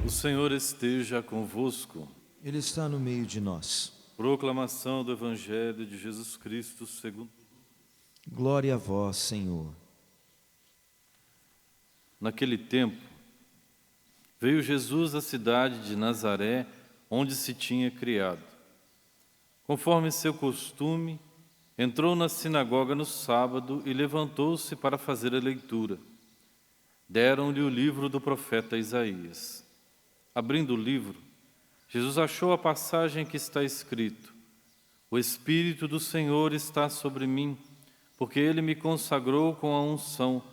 O Senhor esteja convosco. Ele está no meio de nós. Proclamação do Evangelho de Jesus Cristo segundo... Glória a vós, Senhor. Naquele tempo, veio Jesus à cidade de Nazaré, onde se tinha criado. Conforme seu costume, entrou na sinagoga no sábado e levantou-se para fazer a leitura. Deram-lhe o livro do profeta Isaías. Abrindo o livro, Jesus achou a passagem que está escrito: O Espírito do Senhor está sobre mim, porque Ele me consagrou com a unção,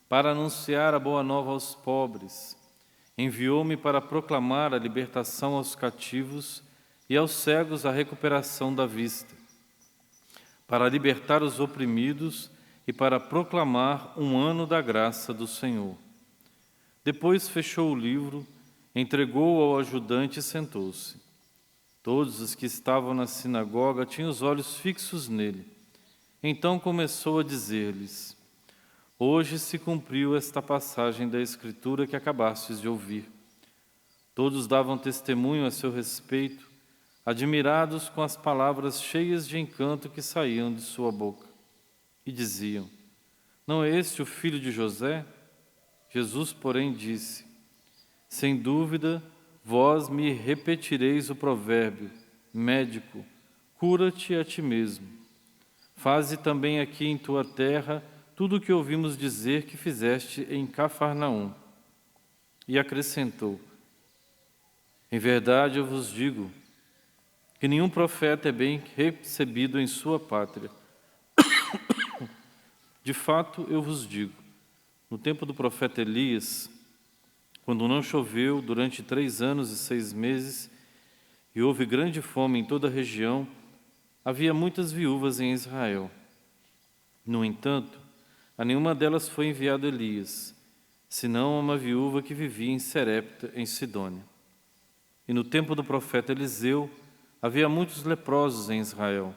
para anunciar a boa nova aos pobres. Enviou-me para proclamar a libertação aos cativos e aos cegos a recuperação da vista, para libertar os oprimidos e para proclamar um ano da graça do Senhor. Depois fechou o livro, entregou-o ao ajudante e sentou-se. Todos os que estavam na sinagoga tinham os olhos fixos nele. Então começou a dizer-lhes: Hoje se cumpriu esta passagem da Escritura que acabastes de ouvir. Todos davam testemunho a seu respeito, admirados com as palavras cheias de encanto que saíam de sua boca. E diziam: Não é este o filho de José? Jesus, porém, disse: Sem dúvida, vós me repetireis o provérbio: Médico, cura-te a ti mesmo. Faze também aqui em tua terra tudo o que ouvimos dizer que fizeste em Cafarnaum. E acrescentou: Em verdade eu vos digo que nenhum profeta é bem recebido em sua pátria. De fato, eu vos digo, no tempo do profeta Elias, quando não choveu durante 3 anos e 6 meses, e houve grande fome em toda a região, havia muitas viúvas em Israel. No entanto, a nenhuma delas foi enviado Elias, senão a uma viúva que vivia em Serepta, em Sidônia. E no tempo do profeta Eliseu, havia muitos leprosos em Israel.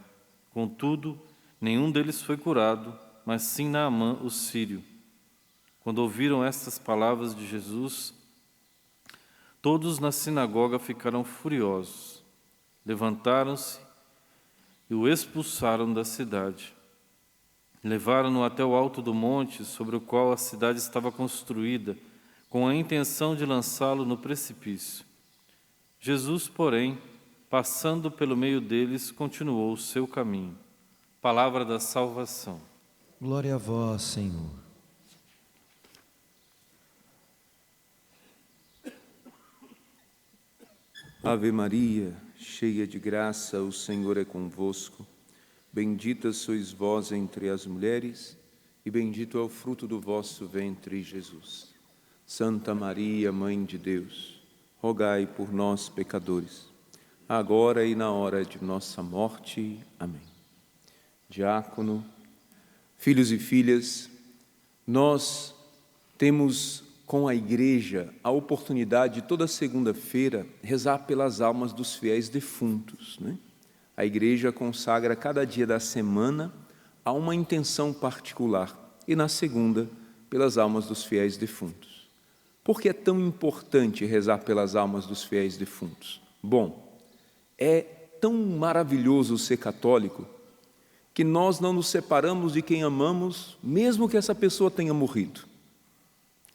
Contudo, nenhum deles foi curado, mas sim Naamã, o sírio. Quando ouviram estas palavras de Jesus, todos na sinagoga ficaram furiosos. Levantaram-se e o expulsaram da cidade. Levaram-no até o alto do monte sobre o qual a cidade estava construída, com a intenção de lançá-lo no precipício. Jesus, porém, passando pelo meio deles, continuou o seu caminho. Palavra da salvação. Glória a vós, Senhor. Ave Maria, cheia de graça, o Senhor é convosco. Bendita sois vós entre as mulheres, e bendito é o fruto do vosso ventre, Jesus. Santa Maria, Mãe de Deus, rogai por nós, pecadores, agora e na hora de nossa morte. Amém. Diácono, filhos e filhas, nós temos com a Igreja a oportunidade de toda segunda-feira rezar pelas almas dos fiéis defuntos, né? A Igreja consagra cada dia da semana a uma intenção particular e na segunda pelas almas dos fiéis defuntos. Por que é tão importante rezar pelas almas dos fiéis defuntos? Bom, é tão maravilhoso ser católico que nós não nos separamos de quem amamos, mesmo que essa pessoa tenha morrido.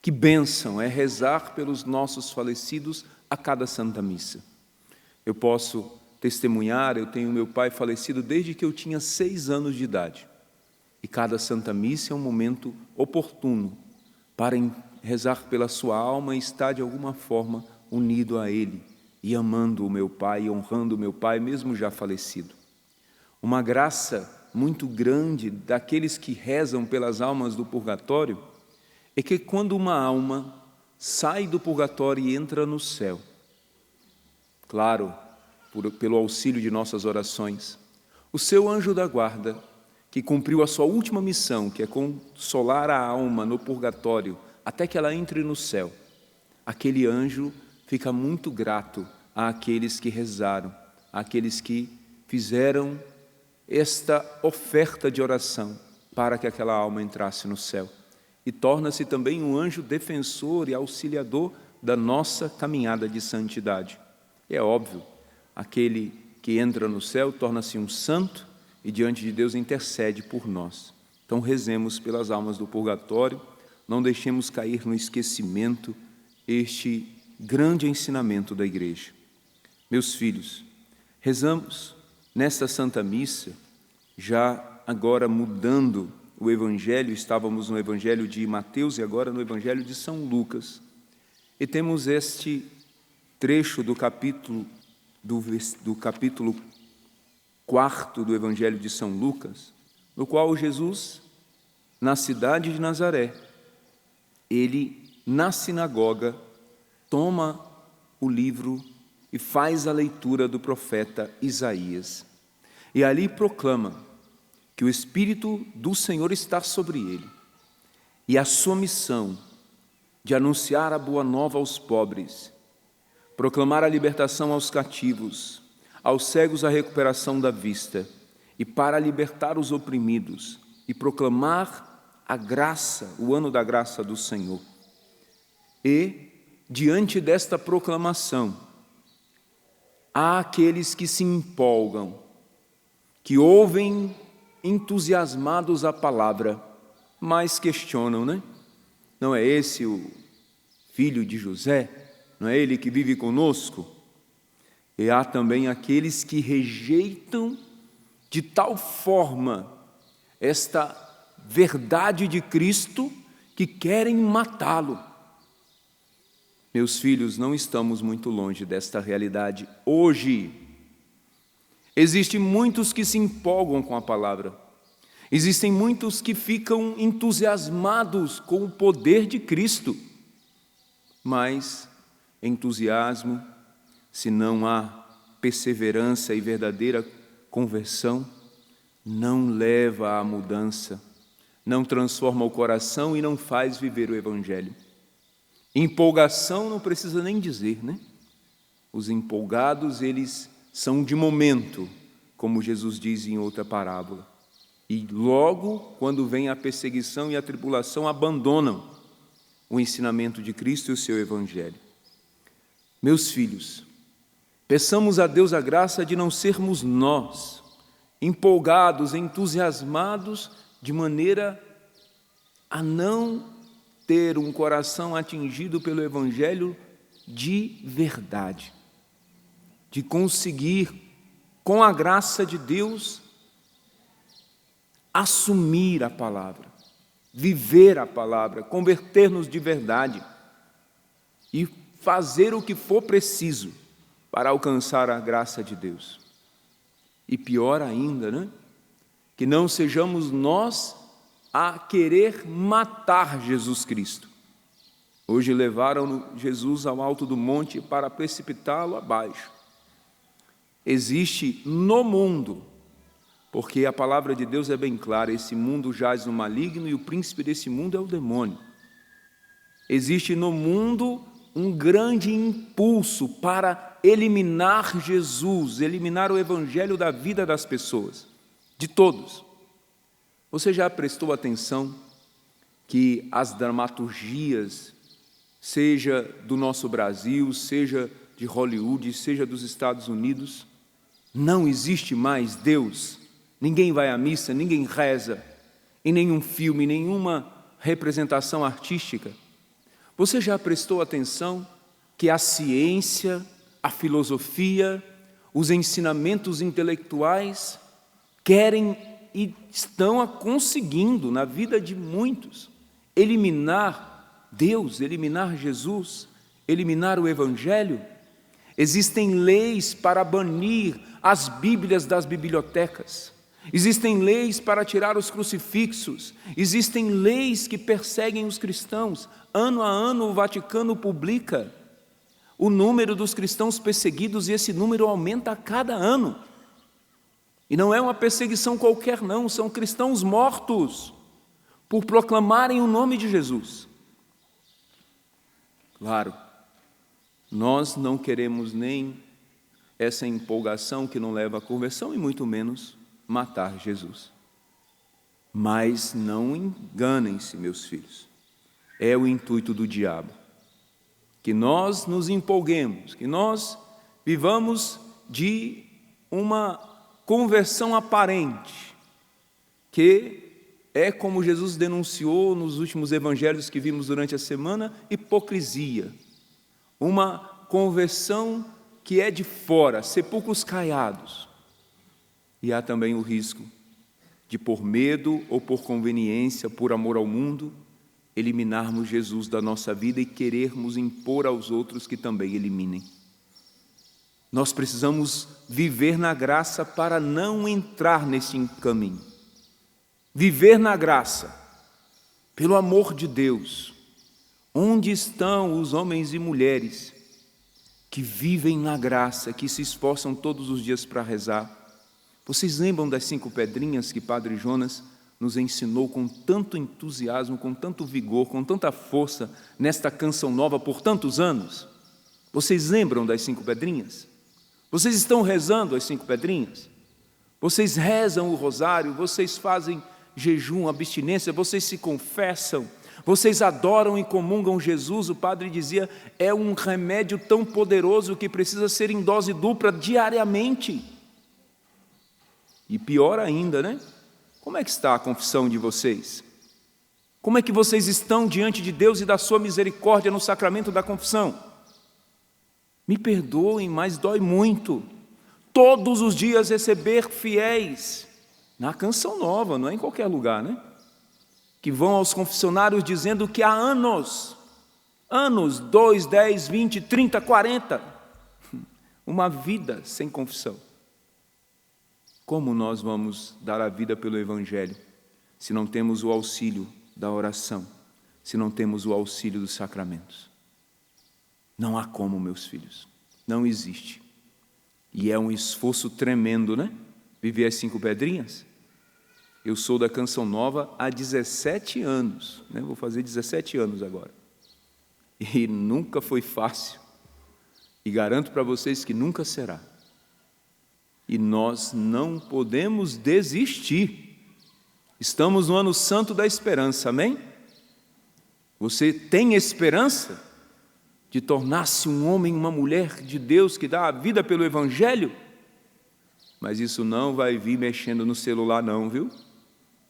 Que bênção é rezar pelos nossos falecidos a cada Santa Missa. Eu posso testemunhar, eu tenho meu pai falecido desde que eu tinha 6 anos de idade. E cada Santa Missa é um momento oportuno para rezar pela sua alma e estar de alguma forma unido a ele e amando o meu pai, e honrando o meu pai, mesmo já falecido. Uma graça muito grande daqueles que rezam pelas almas do purgatório é que quando uma alma sai do purgatório e entra no céu, claro, pelo auxílio de nossas orações, o seu anjo da guarda, que cumpriu a sua última missão, que é consolar a alma no purgatório até que ela entre no céu, aquele anjo fica muito grato àqueles que rezaram, àqueles que fizeram esta oferta de oração para que aquela alma entrasse no céu. E torna-se também um anjo defensor e auxiliador da nossa caminhada de santidade. É óbvio, aquele que entra no céu torna-se um santo e diante de Deus intercede por nós. Então rezemos pelas almas do purgatório, não deixemos cair no esquecimento este grande ensinamento da Igreja. Meus filhos, rezamos nesta Santa Missa, já agora mudando o Evangelho, estávamos no Evangelho de Mateus e agora no Evangelho de São Lucas. E temos este trecho do capítulo 4 do Evangelho de São Lucas, no qual Jesus, na cidade de Nazaré, ele, na sinagoga, toma o livro e faz a leitura do profeta Isaías. E ali proclama que o Espírito do Senhor está sobre ele, e a sua missão de anunciar a boa nova aos pobres, proclamar a libertação aos cativos, aos cegos a recuperação da vista, e para libertar os oprimidos, e proclamar a graça, o ano da graça do Senhor. E, diante desta proclamação, há aqueles que se empolgam, que ouvem entusiasmados a palavra, mas questionam, né? Não é esse o filho de José? Não é ele que vive conosco? E há também aqueles que rejeitam de tal forma esta verdade de Cristo que querem matá-lo. Meus filhos, não estamos muito longe desta realidade hoje. Existem muitos que se empolgam com a palavra. Existem muitos que ficam entusiasmados com o poder de Cristo. Mas entusiasmo, se não há perseverança e verdadeira conversão, não leva à mudança, não transforma o coração e não faz viver o Evangelho. Empolgação não precisa nem dizer, né? Os empolgados, eles são de momento, como Jesus diz em outra parábola. E logo, quando vem a perseguição e a tribulação, abandonam o ensinamento de Cristo e o seu Evangelho. Meus filhos, peçamos a Deus a graça de não sermos nós, empolgados, entusiasmados, de maneira a não ter um coração atingido pelo Evangelho de verdade, de conseguir, com a graça de Deus, assumir a palavra, viver a palavra, converter-nos de verdade e fazer o que for preciso para alcançar a graça de Deus. E pior ainda, né? Que não sejamos nós a querer matar Jesus Cristo. Hoje levaram Jesus ao alto do monte para precipitá-lo abaixo. Existe no mundo, porque a palavra de Deus é bem clara, esse mundo jaz no maligno e o príncipe desse mundo é o demônio. Existe no mundo um grande impulso para eliminar Jesus, eliminar o Evangelho da vida das pessoas, de todos. Você já prestou atenção que as dramaturgias, seja do nosso Brasil, seja de Hollywood, seja dos Estados Unidos, não existe mais Deus? Ninguém vai à missa, ninguém reza, em nenhum filme, nenhuma representação artística. Você já prestou atenção que a ciência, a filosofia, os ensinamentos intelectuais querem e estão conseguindo, na vida de muitos, eliminar Deus, eliminar Jesus, eliminar o Evangelho? Existem leis para banir as Bíblias das bibliotecas. Existem leis para tirar os crucifixos, existem leis que perseguem os cristãos. Ano a ano o Vaticano publica o número dos cristãos perseguidos e esse número aumenta a cada ano. E não é uma perseguição qualquer não, são cristãos mortos por proclamarem o nome de Jesus. Claro, nós não queremos nem essa empolgação que não leva à conversão e muito menos matar Jesus. Mas não enganem-se, meus filhos. É o intuito do diabo, que nós nos empolguemos, que nós vivamos de uma conversão aparente, que é, como Jesus denunciou nos últimos evangelhos que vimos durante a semana, hipocrisia. Uma conversão que é de fora, sepulcros caiados. E há também o risco de, por medo ou por conveniência, por amor ao mundo, eliminarmos Jesus da nossa vida e querermos impor aos outros que também eliminem. Nós precisamos viver na graça para não entrar nesse caminho. Viver na graça, pelo amor de Deus. Onde estão os homens e mulheres que vivem na graça, que se esforçam todos os dias para rezar? Vocês lembram das 5 pedrinhas que Padre Jonas nos ensinou com tanto entusiasmo, com tanto vigor, com tanta força, nesta canção nova por tantos anos? Vocês lembram das 5 pedrinhas? Vocês estão rezando as 5 pedrinhas? Vocês rezam o rosário, vocês fazem jejum, abstinência, vocês se confessam, vocês adoram e comungam Jesus. O padre dizia, é um remédio tão poderoso que precisa ser em dose dupla diariamente. E pior ainda, né? Como é que está a confissão de vocês? Como é que vocês estão diante de Deus e da sua misericórdia no sacramento da confissão? Me perdoem, mas dói muito. Todos os dias receber fiéis, na Canção Nova, não é em qualquer lugar, né? Que vão aos confessionários dizendo que há anos, 2, 10, 20, 30, 40, uma vida sem confissão. Como nós vamos dar a vida pelo Evangelho se não temos o auxílio da oração, se não temos o auxílio dos sacramentos? Não há como, meus filhos, não existe. E é um esforço tremendo, né? Viver as 5 pedrinhas. Eu sou da Canção Nova há 17 anos, né? Vou fazer 17 anos agora. E nunca foi fácil. E garanto para vocês que nunca será. E nós não podemos desistir. Estamos no ano santo da esperança, amém? Você tem esperança de tornar-se um homem, uma mulher de Deus que dá a vida pelo Evangelho? Mas isso não vai vir mexendo no celular não, viu?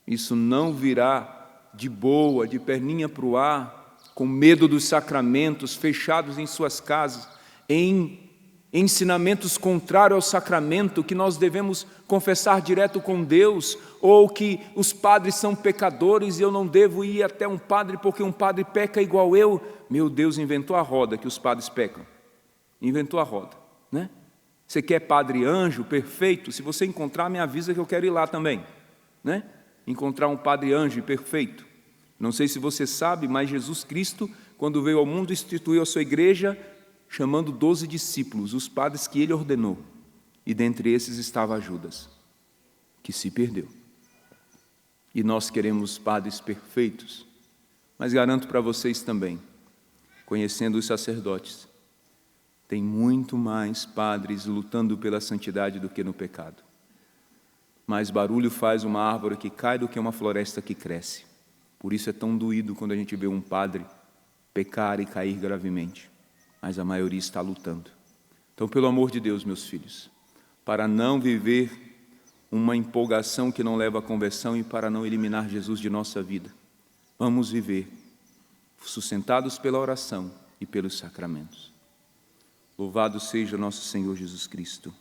Isso não virá de boa, de perninha para o ar, com medo dos sacramentos, fechados em suas casas, em ensinamentos contrários ao sacramento, que nós devemos confessar direto com Deus, ou que os padres são pecadores e eu não devo ir até um padre porque um padre peca igual eu. Meu Deus, inventou a roda que os padres pecam. Inventou a roda, né? Você quer padre anjo, perfeito? Se você encontrar, me avisa que eu quero ir lá também, né? Encontrar um padre anjo perfeito. Não sei se você sabe, mas Jesus Cristo, quando veio ao mundo, instituiu a sua igreja, chamando 12 discípulos, os padres que ele ordenou. E dentre esses estava Judas, que se perdeu. E nós queremos padres perfeitos, mas garanto para vocês também, conhecendo os sacerdotes, tem muito mais padres lutando pela santidade do que no pecado. Mais barulho faz uma árvore que cai do que uma floresta que cresce. Por isso é tão doído quando a gente vê um padre pecar e cair gravemente. Mas a maioria está lutando. Então, pelo amor de Deus, meus filhos, para não viver uma empolgação que não leva à conversão e para não eliminar Jesus de nossa vida, vamos viver sustentados pela oração e pelos sacramentos. Louvado seja nosso Senhor Jesus Cristo.